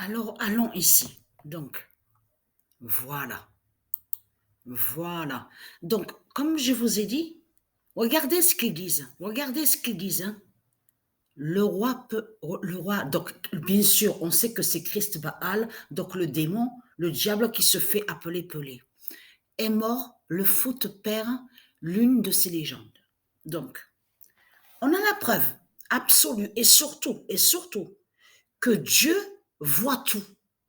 Alors, allons ici. Donc, voilà, voilà. Donc, comme je vous ai dit, regardez ce qu'ils disent. Regardez ce qu'ils disent, hein. Donc, bien sûr, on sait que c'est Christ Baal, donc le démon, le diable qui se fait appeler Pelé, est mort, le foot perd l'une de ses légendes. Donc, on a la preuve absolue et surtout, que Dieu voit tout.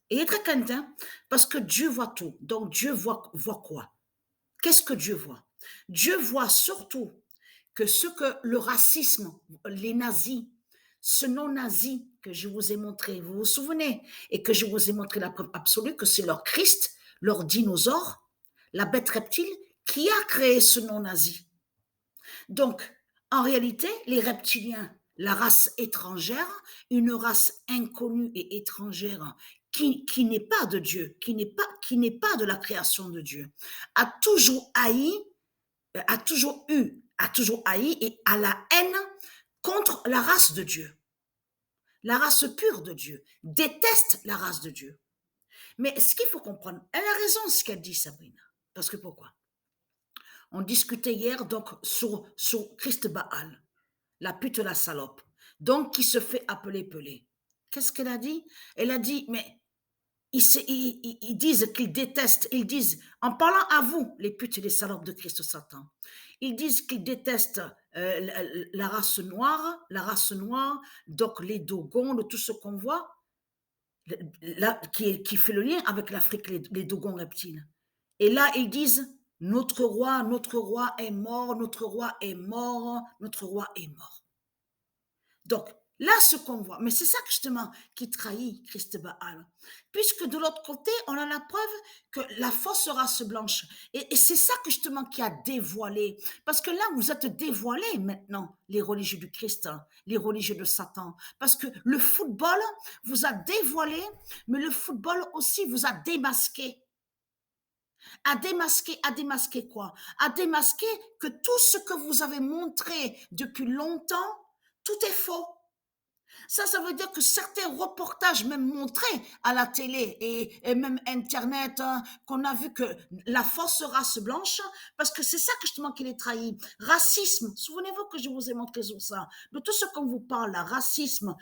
Et il est très content parce que Dieu voit tout. Donc Dieu voit quoi? Qu'est-ce que Dieu voit? Dieu voit surtout que ce que le racisme, les nazis, ce non-nazi que je vous ai montré, vous vous souvenez, et que je vous ai montré la preuve absolue que c'est leur Christ, leur dinosaure, la bête reptile, qui a créé ce non-nazi. Donc, en réalité, les reptiliens, la race étrangère, une race inconnue et étrangère qui n'est pas de Dieu, qui n'est pas de la création de Dieu, a toujours haï, a toujours haï et a la haine contre la race de Dieu. La race pure de Dieu déteste la race de Dieu. Mais ce qu'il faut comprendre, elle a raison ce qu'elle dit, Sabrina. Parce que pourquoi? On discutait hier donc sur Christ Baal, la pute, la salope, donc qui se fait appeler Pelé. Qu'est-ce qu'elle a dit? Elle a dit, mais ils disent qu'ils détestent, ils disent, en parlant à vous, les putes et les salopes de Christ Satan, ils disent qu'ils détestent la race noire, donc les Dogons, de tout ce qu'on voit, là, qui fait le lien avec l'Afrique, les Dogons reptiles. Et là, ils disent, notre roi est mort, notre roi est mort, notre roi est mort. Donc, là, ce qu'on voit, mais c'est ça justement qui trahit Christ Baal. Puisque de l'autre côté, on a la preuve que la fausse race blanche. Et c'est ça que justement qui a dévoilé. Parce que là, vous êtes dévoilés maintenant, les religieux du Christ, hein, les religieux de Satan. Parce que le football vous a dévoilé, mais le football aussi vous a démasqué. À démasquer quoi? À démasquer que tout ce que vous avez montré depuis longtemps, tout est faux. Ça veut dire que certains reportages, même montrés à la télé et même Internet, hein, qu'on a vu que la fausse race blanche, parce que c'est ça que justement qui les trahit. Racisme, souvenez-vous que je vous ai montré sur ça, de tout ce qu'on vous parle, là, racisme,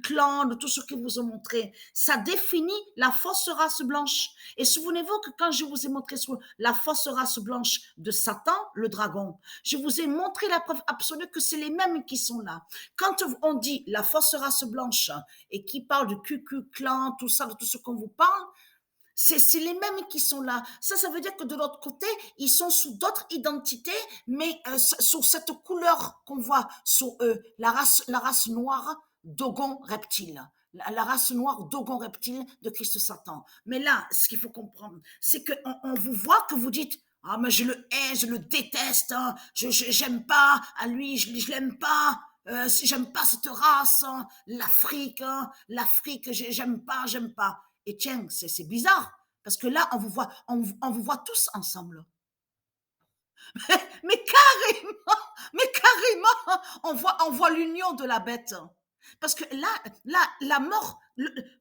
clan, de tout ce que vous ai montré, ça définit la fausse race blanche. Et souvenez-vous que quand je vous ai montré sur la fausse race blanche de Satan, le dragon, je vous ai montré la preuve absolue que c'est les mêmes qui sont là. Quand on dit la fausse race blanche et qui parle du clan, tout ça, de tout ce qu'on vous parle, c'est les mêmes qui sont là. Ça veut dire que de l'autre côté, ils sont sous d'autres identités, mais sous cette couleur qu'on voit sur eux, la race noire Dogon reptile. La race noire Dogon reptile de Christ Satan. Mais là, ce qu'il faut comprendre, c'est qu'on vous voit que vous dites ah, mais je le hais, je le déteste, hein, j'aime pas, à lui, je l'aime pas, j'aime pas cette race, hein, l'Afrique, j'aime pas, j'aime pas. Et tiens, c'est bizarre, parce que là, on vous voit tous ensemble. Mais carrément, mais carrément, on voit l'union de la bête. Parce que là, la mort,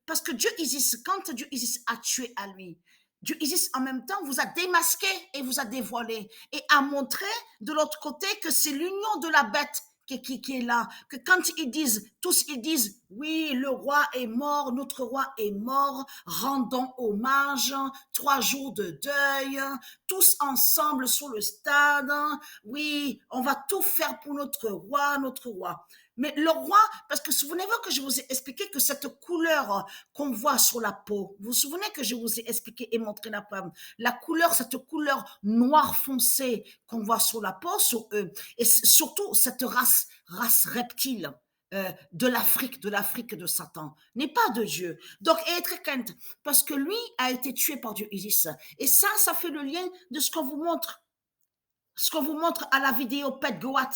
parce que Dieu Isis, quand Dieu Isis a tué à lui, Dieu Isis en même temps vous a démasqué et vous a dévoilé et a montré de l'autre côté que c'est l'union de la bête qui est là, que quand tous ils disent, oui, le roi est mort, notre roi est mort, rendons hommage, 3 jours de deuil, tous ensemble sur le stade, oui, on va tout faire pour notre roi, notre roi. Mais le roi, parce que souvenez-vous que je vous ai expliqué que cette couleur qu'on voit sur la peau, vous vous souvenez que je vous ai expliqué et montré la preuve, la couleur, cette couleur noir foncé qu'on voit sur la peau, sur eux, et surtout cette race reptile, de l'Afrique de Satan, n'est pas de Dieu. Donc, être crainte, parce que lui a été tué par Dieu Isis. Et ça fait le lien de ce qu'on vous montre à la vidéo Pet Goat.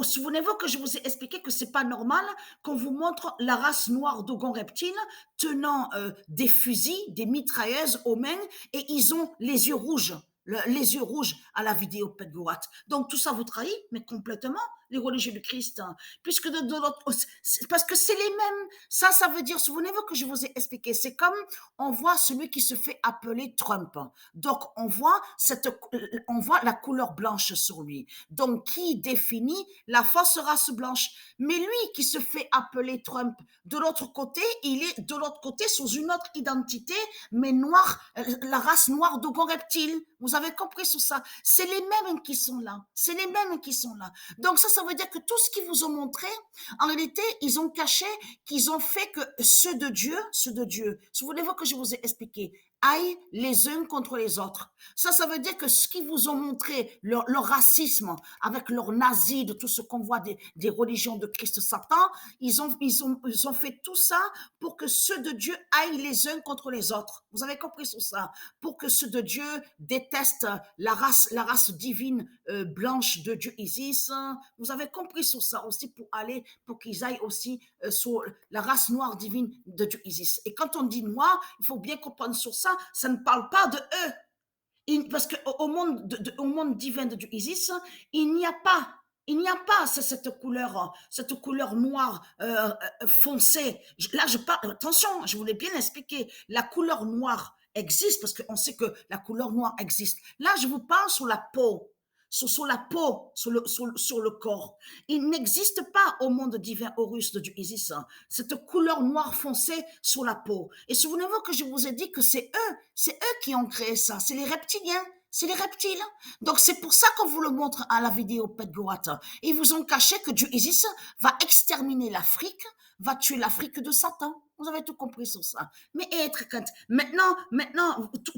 Souvenez-vous que je vous ai expliqué que c'est pas normal qu'on vous montre la race noire d'Ogon reptile tenant des fusils, des mitrailleuses aux mains et ils ont les yeux rouges. Les yeux rouges à la vidéo Pet Goat. Donc tout ça vous trahit, mais complètement les religieux du Christ, hein, puisque de l'autre, parce que c'est les mêmes. Ça veut dire, souvenez-vous que je vous ai expliqué, c'est comme on voit celui qui se fait appeler Trump. Donc, on voit la couleur blanche sur lui. Donc, qui définit la fausse race blanche. Mais lui qui se fait appeler Trump, de l'autre côté, il est de l'autre côté sous une autre identité, mais noire, la race noire d'Ogon Reptile. Vous avez compris sur ça? C'est les mêmes qui sont là. C'est les mêmes qui sont là. Donc ça veut dire que tout ce qu'ils vous ont montré, en réalité, ils ont caché qu'ils ont fait que ceux de Dieu, souvenez-vous que je vous ai expliqué, aillent les uns contre les autres. Ça veut dire que ce qu'ils vous ont montré, leur racisme, avec leur nazi, de tout ce qu'on voit des religions de Christ Satan, ils ont fait tout ça pour que ceux de Dieu aillent les uns contre les autres. Vous avez compris sur ça? Pour que ceux de Dieu détestent la race divine blanche de Dieu Isis. Vous avez compris sur ça aussi pour qu'ils aillent aussi sur la race noire divine de Dieu Isis. Et quand on dit noir, il faut bien comprendre sur ça, ça ne parle pas de eux. Parce qu'au au monde divin de Dieu Isis, il n'y a pas cette couleur noire foncée. Là, je parle, attention, je voulais bien expliquer. La couleur noire existe parce qu'on sait que la couleur noire existe. Là, je vous parle sur la peau, sur la peau, sur le corps. Il n'existe pas au monde divin Horus de Dieu Isis cette couleur noire foncée sur la peau. Et souvenez-vous que je vous ai dit que c'est eux qui ont créé ça. C'est les reptiliens. C'est les reptiles. Donc, c'est pour ça qu'on vous le montre à la vidéo Pet Goat. Ils vous ont caché que Dieu Isis va exterminer l'Afrique, va tuer l'Afrique de Satan. Vous avez tout compris sur ça. Mais être quand maintenant,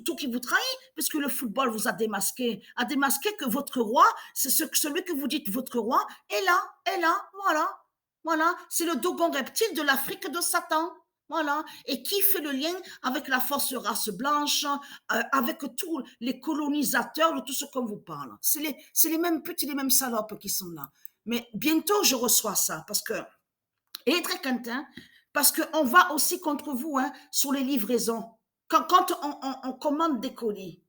tout qui vous trahit, puisque le football vous a démasqué que votre roi, c'est celui que vous dites votre roi, est là, voilà. Voilà, c'est le Dogon reptile de l'Afrique de Satan. Voilà. Et qui fait le lien avec la force race blanche, avec tous les colonisateurs, de tout ce qu'on vous parle. C'est les mêmes putes et les mêmes salopes qui sont là. Mais bientôt, je reçois ça parce que, et très content, parce qu'on va aussi contre vous sur les livraisons. Quand on commande des colis,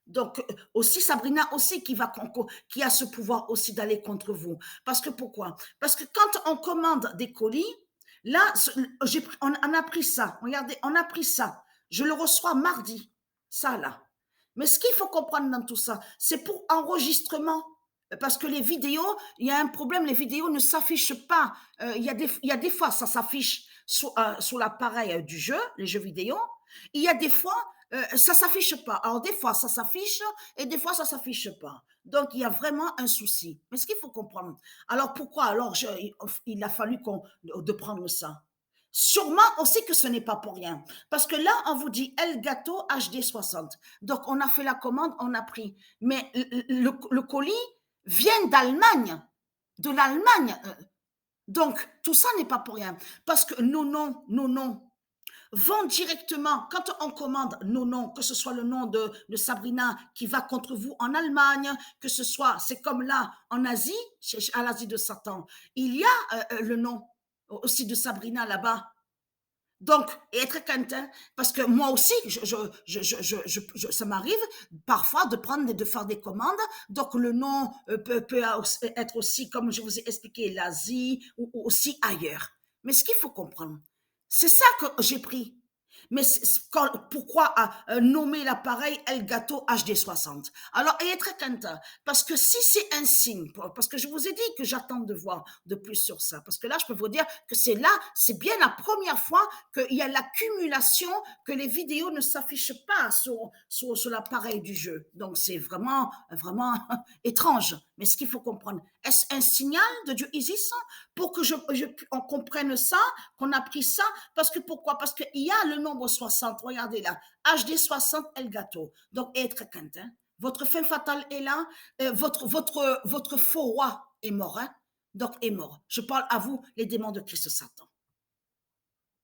donc aussi Sabrina aussi qui a ce pouvoir aussi d'aller contre vous. Parce que pourquoi? Parce que quand on commande des colis, là, on a pris ça. Regardez, on a pris ça. Je le reçois mardi. Ça, là. Mais ce qu'il faut comprendre dans tout ça, c'est pour enregistrement. Parce que les vidéos, il y a un problème, les vidéos ne s'affichent pas. Il y a des fois, ça s'affiche sur l'appareil du jeu, les jeux vidéo. Il y a des fois, ça s'affiche pas. Alors, des fois, ça s'affiche et des fois, ça s'affiche pas. Donc, il y a vraiment un souci. Mais ce qu'il faut comprendre, alors pourquoi alors il a fallu de prendre ça? Sûrement aussi que ce n'est pas pour rien. Parce que là, on vous dit Elgato HD 60. Donc, on a fait la commande, on a pris. Mais le colis vient d'Allemagne, de l'Allemagne. Donc, tout ça n'est pas pour rien. Parce que nos noms vont directement, quand on commande nos noms, que ce soit le nom de Sabrina qui va contre vous en Allemagne, que ce soit, c'est comme là en Asie, à l'Asie de Satan, il y a le nom aussi de Sabrina là-bas. Donc, être quentin, parce que moi aussi, ça m'arrive parfois de faire des commandes. Donc, le nom peut être aussi, comme je vous ai expliqué, l'Asie ou aussi ailleurs. Mais ce qu'il faut comprendre, c'est ça que j'ai pris. Mais pourquoi nommer l'appareil Elgato HD60? Alors, et être content, parce que si c'est un signe, parce que je vous ai dit que j'attends de voir de plus sur ça, parce que là, je peux vous dire que c'est bien la première fois qu'il y a l'accumulation, que les vidéos ne s'affichent pas sur l'appareil du jeu. Donc, c'est vraiment, vraiment étrange. Mais ce qu'il faut comprendre, est-ce un signal de Dieu Isis pour que on comprenne ça, qu'on a pris ça? Parce que pourquoi? Parce qu'il y a le nombre 60, regardez là, HD 60 Elgato. Donc, être quentin. Votre fin fatale est là, votre faux roi est mort, hein? Donc est mort. Je parle à vous, les démons de Christ Satan.